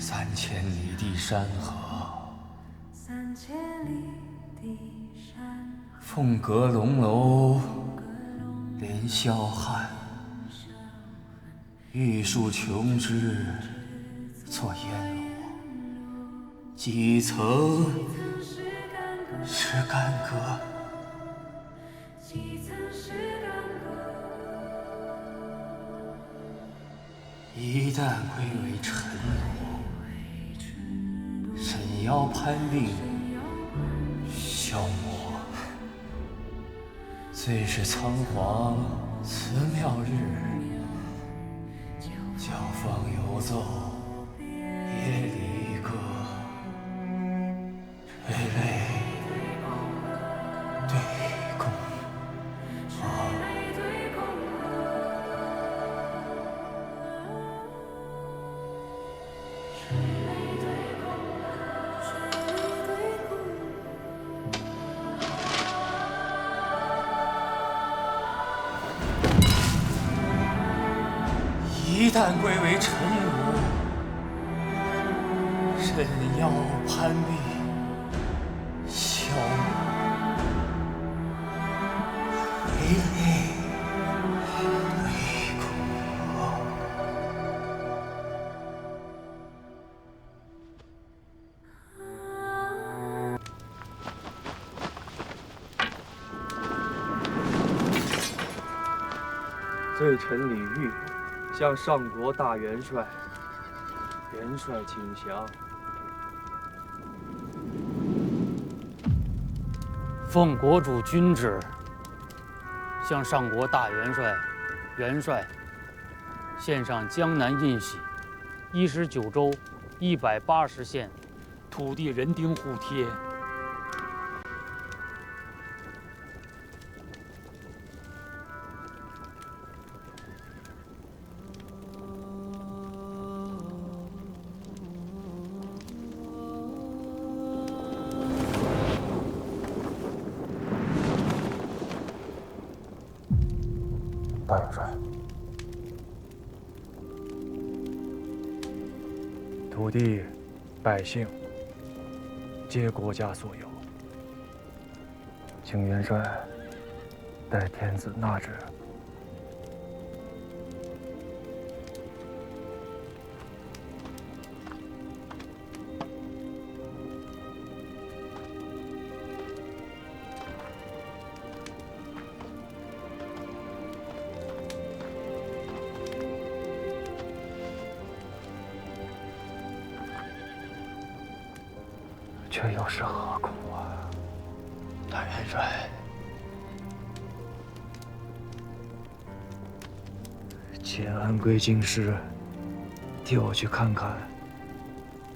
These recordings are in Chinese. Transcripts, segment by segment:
3000里的山河，凤阁龙楼连霄汉，玉树琼枝作烟罗，几层是干戈。一旦归为尘土，沈妖攀病，消磨。最是仓皇辞庙日，教坊游奏夜离歌，垂泪对宫。一旦归为尘土，沈妖攀壁，消磨。垂泪对宫。罪臣李煜向上国大元帅，元帅请降。奉国主君旨，向上国大元帅、元帅献上江南印玺，19州180县土地人丁互贴。大元帅，土地、百姓皆国家所有，请元帅代天子纳之。这又是何苦啊，大元帅？且安归京师，替我去看看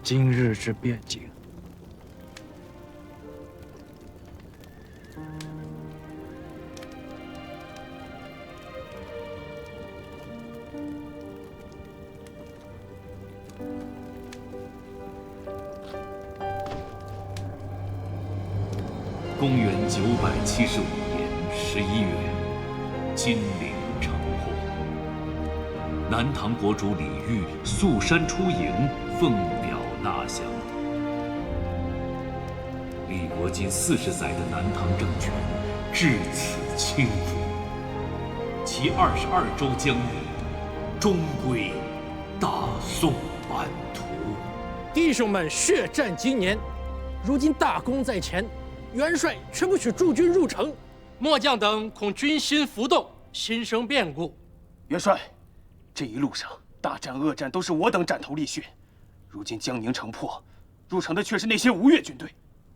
今日之变景。公元975年11月，金陵城破。南唐国主李煜溯山出营，奉表纳降。李国近40载的南唐政权至此倾覆，其22州疆域终归大宋版图。弟兄们血战今年，如今大功在前。元帅却不许驻军入城，末将等恐军心浮动，心生变故。元帅，这一路上大战恶战都是我等斩头立血，如今江宁城破，入城的却是那些吴越军队，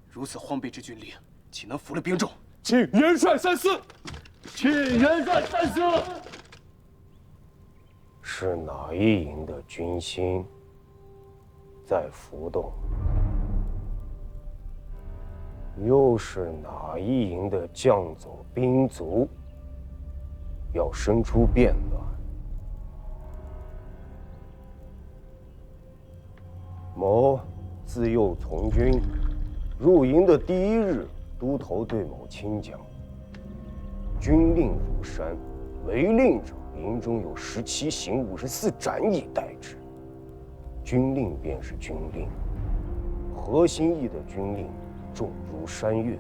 如此荒废之军令，岂能服了兵众？请元帅三思，请元帅三思。是哪一营的军心在浮动？又是哪一营的将佐兵卒要生出变乱？某自幼从军，入营的第一日，都头对某亲讲：军令入山，违令者营中有17刑54斩以待之。军令便是军令，合心意的军令重如山岳，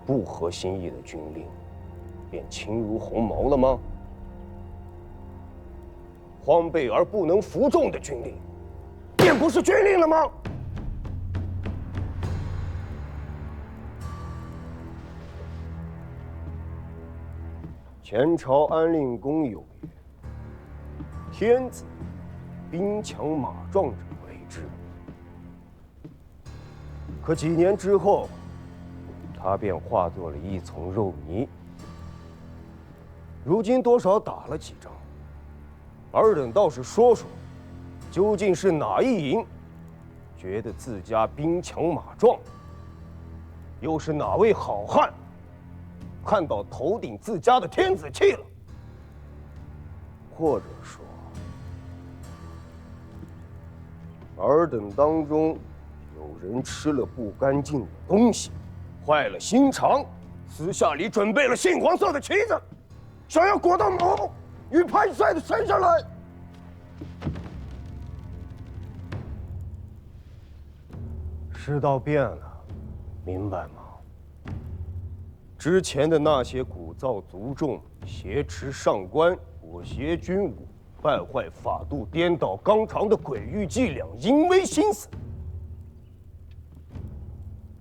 不合心意的军令便轻如鸿毛了吗？荒悖而不能服众的军令，便不是军令了吗？前朝安令公有曰：“天子兵强马壮者为之。”可几年之后，他便化作了一丛肉泥。如今多少打了几仗，尔等倒是说说，究竟是哪一营觉得自家兵强马壮，又是哪位好汉看到头顶自家的天子气了？或者说，尔等当中有人吃了不干净的东西，坏了心肠，私下里准备了杏黄色的旗子，想要裹到某与潘帅的身上来。世道变了，明白吗？之前的那些鼓噪族众、挟持上官、裹挟军武、败坏法度、颠倒纲常的诡异伎俩、淫威心思，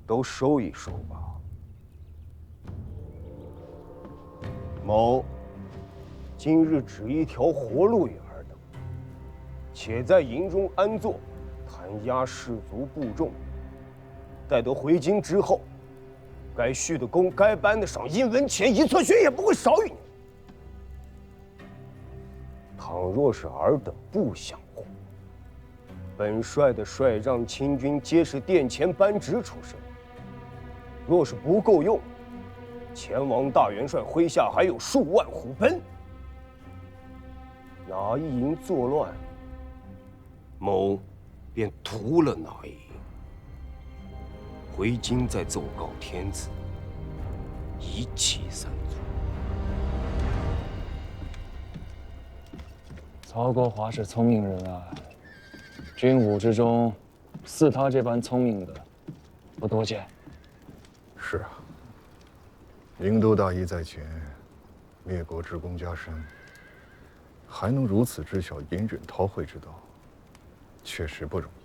都收一收吧。某今日指一条活路与尔等，且在营中安坐，弹压士卒部众。待得回京之后，该续的功、该颁的赏，一文钱一寸血也不会少于你。倘若是尔等不想活，本帅的帅让亲军皆是殿前班职出身，若是不够用，前王大元帅麾下还有数万虎贲，哪一营作乱，某便屠了哪一营。回京再奏告天子，一气三族。曹国华是聪明人啊，军武之中，似他这般聪明的不多见。是啊，灵都大义在前，灭国之功加身，还能如此知晓隐忍韬晦之道，确实不容易。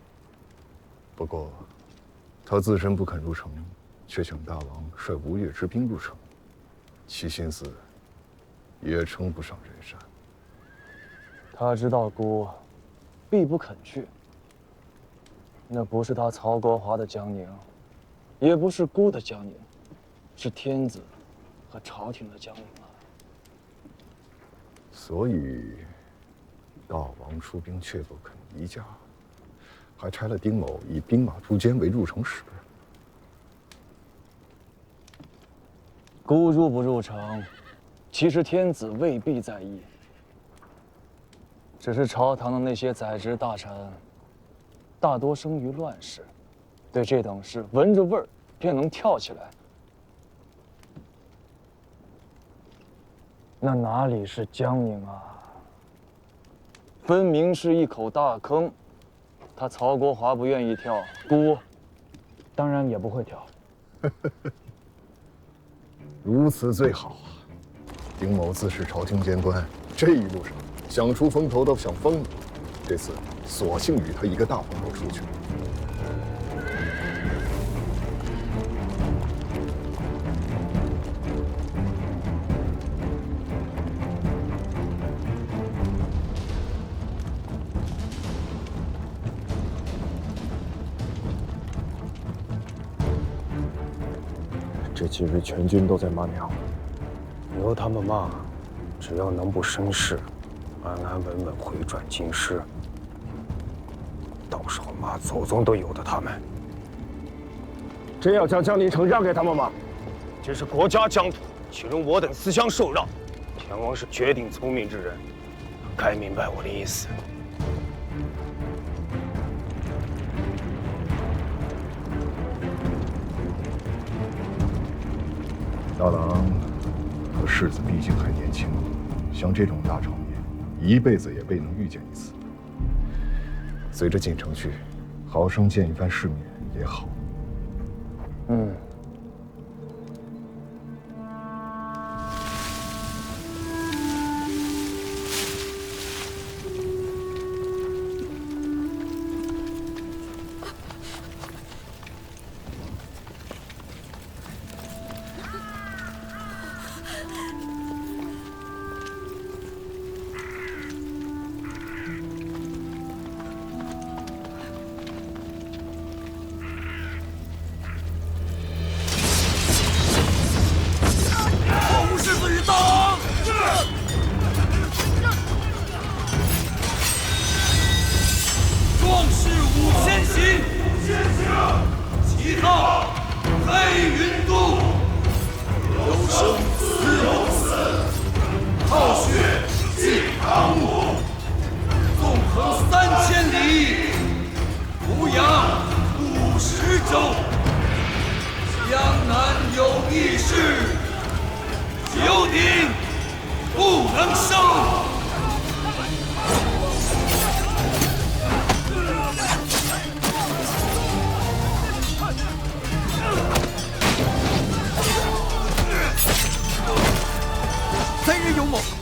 不过，他自身不肯入城，却请大王率吴越之兵入城，其心思也称不上人善。他知道孤必不肯去，那不是他曹国华的江宁，也不是孤的江宁，是天子和朝廷的江宁啊。所以，大王出兵却不肯移驾，还差了丁某以兵马诛奸为入城使。孤入不入城，其实天子未必在意，只是朝堂的那些宰执大臣，大多生于乱世，对这等事闻着味儿便能跳起来。那哪里是江宁啊？分明是一口大坑。他曹国华不愿意跳，孤当然也不会跳。如此最好啊！丁某自是朝廷监官，这一路上想出风头都想疯了，这次索性与他一个大风头出去。这几日全军都在骂娘，由他们骂，只要能不生事，安安稳稳回转京师，到时候骂祖宗都由得他们。真要将江宁城让给他们吗？这是国家疆土，岂容我等私相受让？天王是绝顶聪明之人，该明白我的意思。大郎可世子毕竟还年轻，像这种大场面，一辈子也未能遇见一次。随着进城去，好生见一番世面也好。嗯。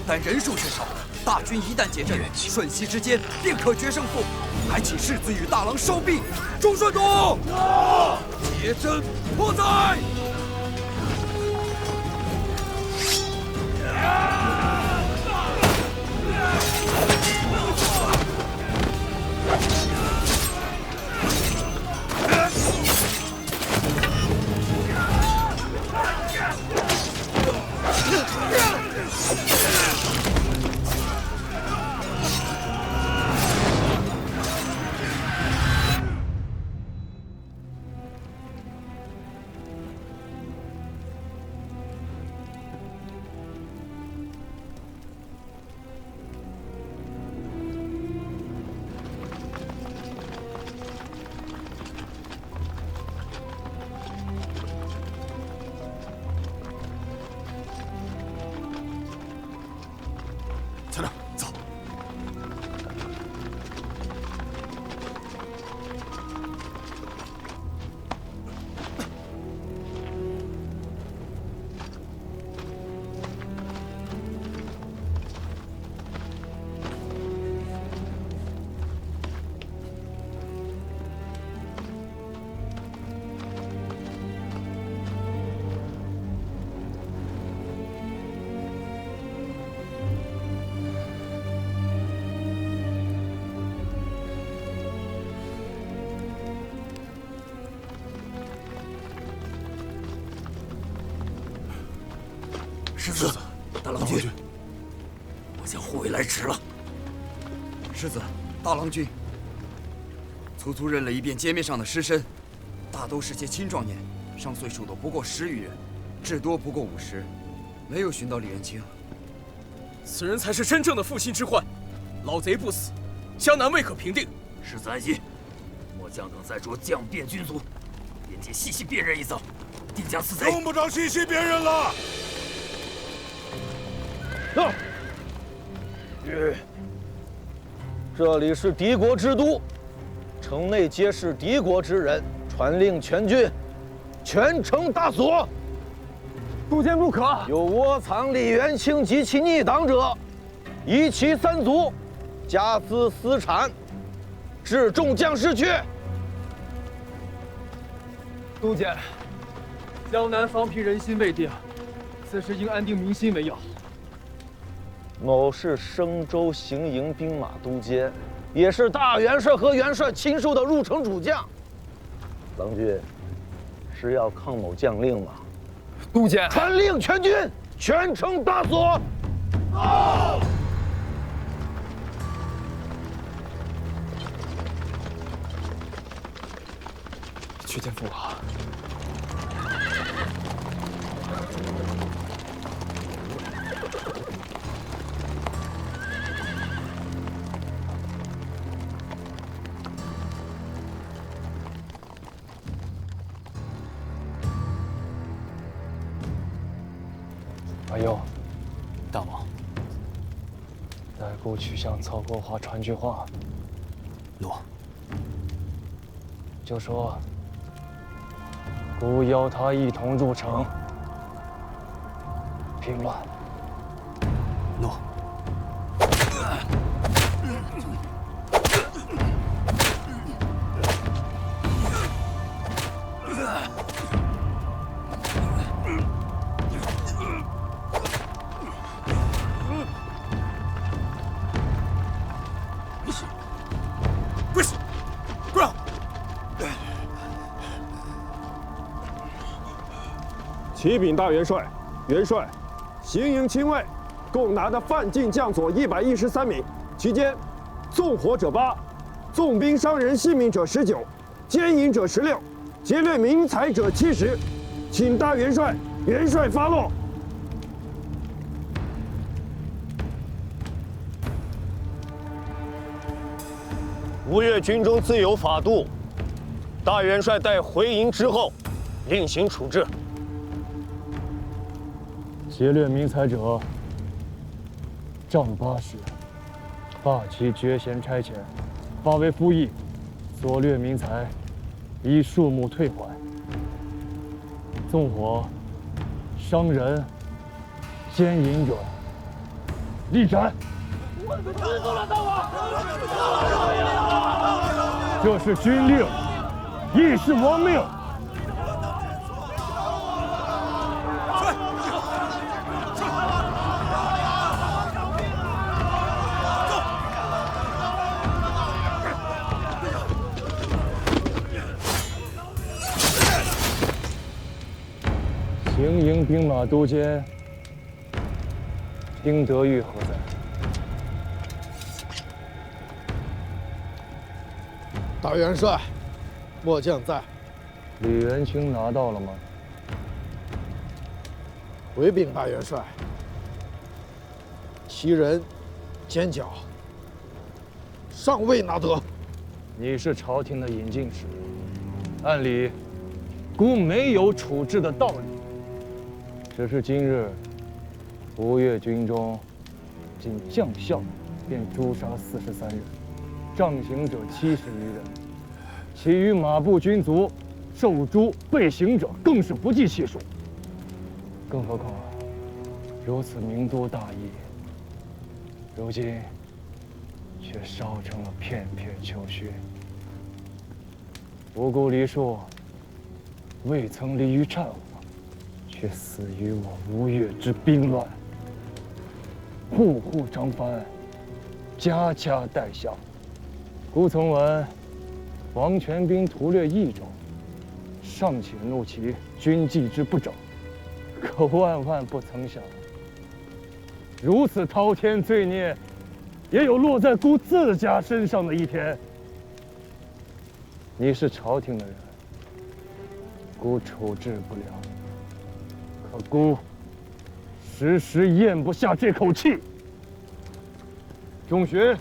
但人数却少，大军一旦结阵，瞬息之间便可决胜负。还请世子与大郎收兵。中顺弩，结阵迫在！小亮，走。世子，大郎君，我将护卫来迟了。世子，大郎君，粗粗认了一遍街面上的尸身，大都是些青壮年，上岁数的不过10余人，至多不过50，没有寻到李元清。此人才是真正的负心之患，老贼不死，江南未可平定。世子安心，末将等再着将变军卒，边界细细辨认一遭，定将此贼。用不着细细辨认了。到。这里是敌国之都，城内皆是敌国之人，传令全军，全城大锁。督监不可！有窝藏李元清及其逆党者，夷其3族，家资私产，致众将士去。督监，江南方平人心未定，此时应安定民心为要。某是升州行营兵马都监，也是大元帅和元帅亲授的入城主将。郎君，是要抗某将令吗？督监，传令全军，全城大锁。到。去见父王。阿佑，大王，代孤去向曹国华传句话。诺。就说孤邀他一同入城平乱。诺。启禀大元帅，元帅，行营亲卫共拿的犯禁将佐113名，其间纵火者8，纵兵伤人性命者19，奸淫者16，劫掠民财者70，请大元帅发落。吴越军中自有法度，大元帅待回营之后，另行处置。劫掠民财者，杖80，发其爵衔差遣，发为服役；所掠民财，依数目退还。纵火、伤人、奸淫者，立斩。这是军令，亦是王命。行营兵马都监丁德玉何在？大元帅，末将在。李元清拿到了吗？回禀大元帅，其人、奸角尚未拿得。你是朝廷的引进使，按理孤没有处置的道理。只是今日吴越军中，仅将校便诛杀43人，杖刑者70余人，其余马步军卒受诛被刑者更是不计其数。更何况如此名都大义，如今却烧成了片片丘墟。无辜黎庶未曾离于战火，却死于我吴越之兵乱。户户张帆，家家带孝。孤从闻王全兵屠掠益州，尚且怒其军纪之不整，可万万不曾想，如此滔天罪孽，也有落在孤自家身上的一天。你是朝廷的人，孤处置不了，可孤时时咽不下这口气。仲勋，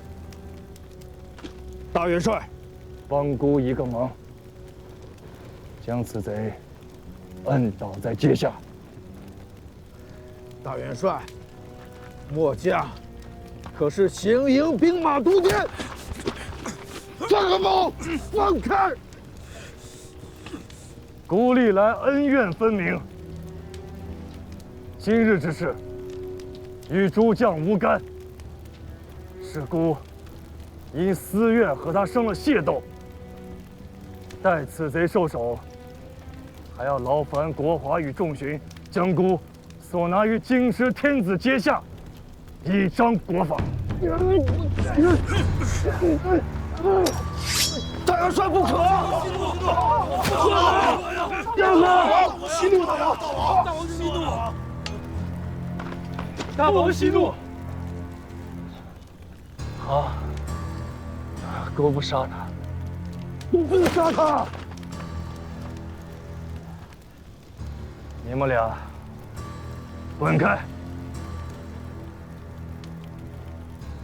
大元帅，帮孤一个忙，将此贼摁倒在阶下。大元帅，末将可是行营兵马都监，张个毛，放开！孤历来恩怨分明，今日之事与诸将无干，是孤因私怨和他生了械斗，待此贼受首，还要劳烦国华与众巡将孤所拿于京师天子阶下，以彰国法。大元帅不可！让开！息怒，大王！大王息怒！大王息怒！好，孤不杀他，不杀他！你们俩滚开！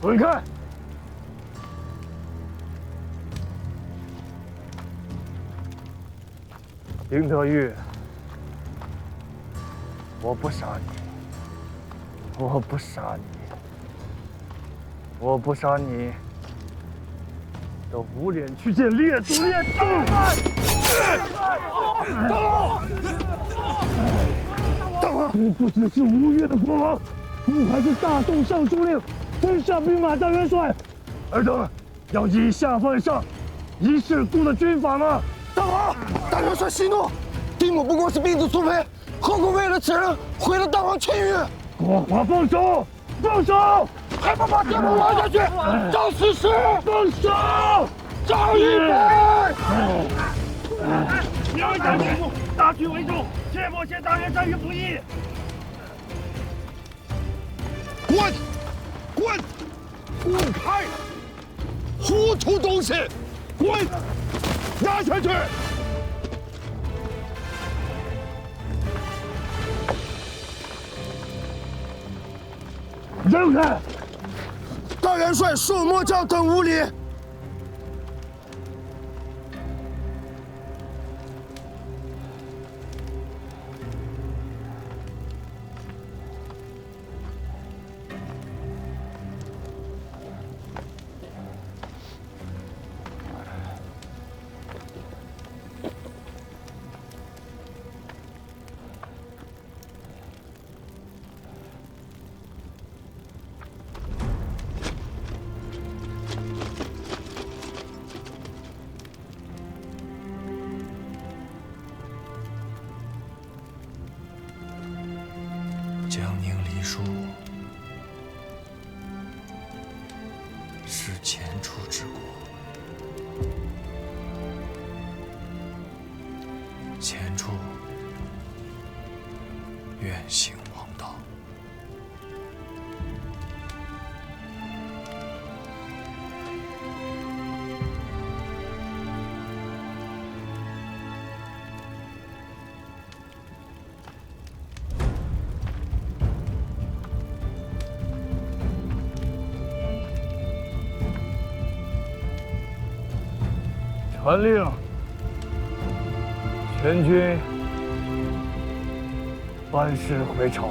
滚开！丁德玉，我不杀你，我不杀你，我不杀你，都无脸去见列祖列宗。大王，你不只是吴越的国王，你还是大宋尚书令，天下兵马大元帅。尔等要以下犯上，一世故的军法吗？大王，大元帅息怒，丁某不过是病卒苏培，何苦为了此人毁了大王清誉？国华，放手！放手！还不把丁某拉下去，找死尸！放手！赵一北！苗家节目，大局为重，切莫陷大元帅于不义。滚！滚！滚开！糊涂东西！滚！押下去！让开！大元帅恕末将等无礼。江宁黎书是前楚之国，前楚愿行王道。传令，全军班师回朝。